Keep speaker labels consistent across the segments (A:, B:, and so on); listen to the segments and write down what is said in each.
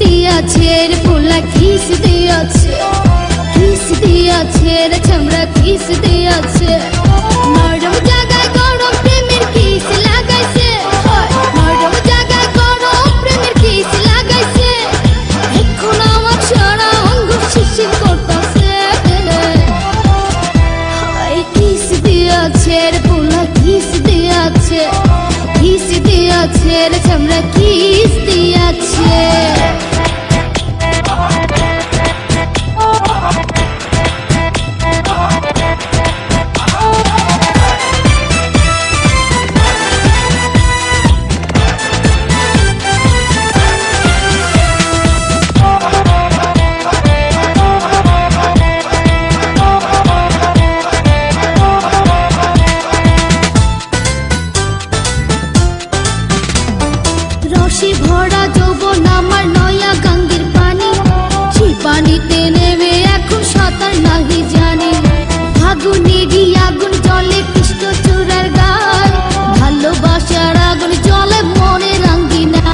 A: দিয়াছে রে পোলা কিস দিয়াছে, কিস দিয়াছে রে চামড়া কিস দিয়াছে। নরম জায়গায় গরম প্রেমের কিস লাগাইছে, নরম জায়গায় গরম প্রেমের কিস লাগাইছে। এখন আমার সারা অঙ্গ শিরশির করতাছে, কিস দিয়াছে রে পোলা কিস দিয়াছে, কিস দিয়াছে রে চামড়া কিস দিয়াছে। রসে ভরা যৌবন আমার নয়া গঙ্গের পানি, সেই পানিতে নেমে এখন সাঁতার নাহি জানি। ফাগুনেরই আগুন জলে কৃষ্ণ চূড়ার গায়, ভালোবাসার আগুন জলে মনে রাঙ্গিনা।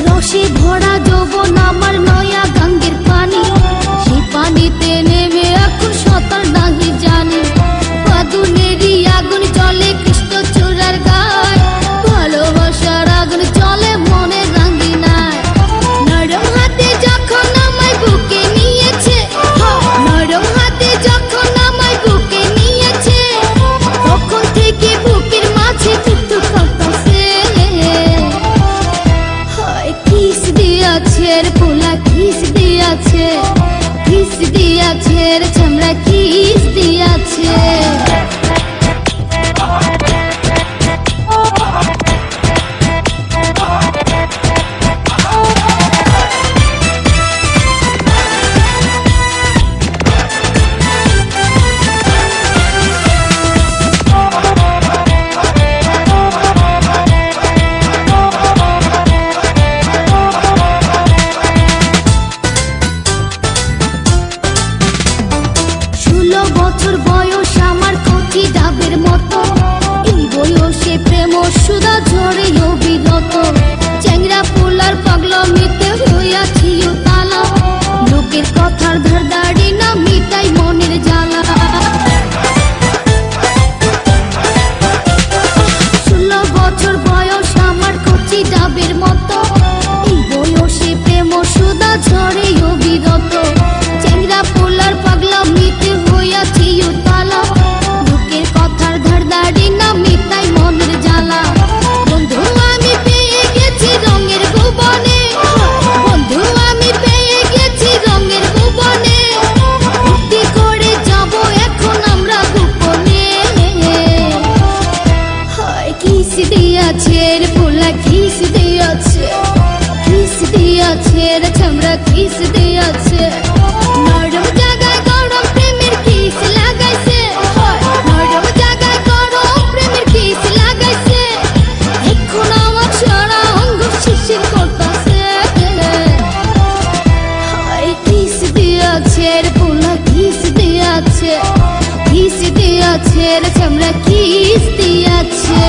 A: রসে ভরা যৌবন আমার নয়া গঙ্গের পানি, সেই পানিতে নেমে এখন সাঁতার নাহি জানি। ফাগুনেরই আগুন জলে কৃষ্ণ চূড়ার গায়, ভালোবাসার আগুন জলে মনে রাঙ্গিনায়। নরম হাতে যখন আমায় বুকে নিয়েছে, নরম হাতে যখন আমায় বুকে নিয়েছে, তখন থেকে বুকের মাঝে টুকটুক করতেছে। কিস দিয়াছে রে পোলা কিস দিয়াছে, কিস দিয়াছে রে চামড়া কিস দিয়াছে। বছর বয়স আমার কচি ডাবের মতো, এই বয়সে প্রেম সুধা ঝরে অবিরত। চ্যাংরা পোলার পাগলামিতে হইয়াছি তালা, লোকের কথার ধার দাড়ি না মিটাই মনের জ্বালা। 16 বছর বয়স আমার কচি ডাবের মতো, এই বয়সে প্রেম সুধা ঝরে অবিরত। চ্যাংরা পোলার পাগলামিতে হইয়াছি তালা, লোকের কথার ধার দাড়ি না মিটাই মনের জ্বালা। বন্ধু আমি পেয়ে গেছি রঙের ভুবনে, বন্ধু আমি পেয়ে গেছি রঙের ভুবনে। ভক্তি করে যাব এখন আমরা গোপনে। কিস দিয়াছে রে পোলা কিস দিয়াছে, কিস দিয়াছে রে চামড়া কিস দিয়াছে। নরম জায়গায় গরম প্রেমের কিস লাগাইছে, নরম জায়গায় গরম প্রেমের কিস লাগাইছে। এখন আমার সারা অঙ্গ শিরশির করতাছে, কিস দিয়াছে রে পোলা কিস দিয়াছে, কিস দিয়াছে রে চামড়া কিস দিয়াছে।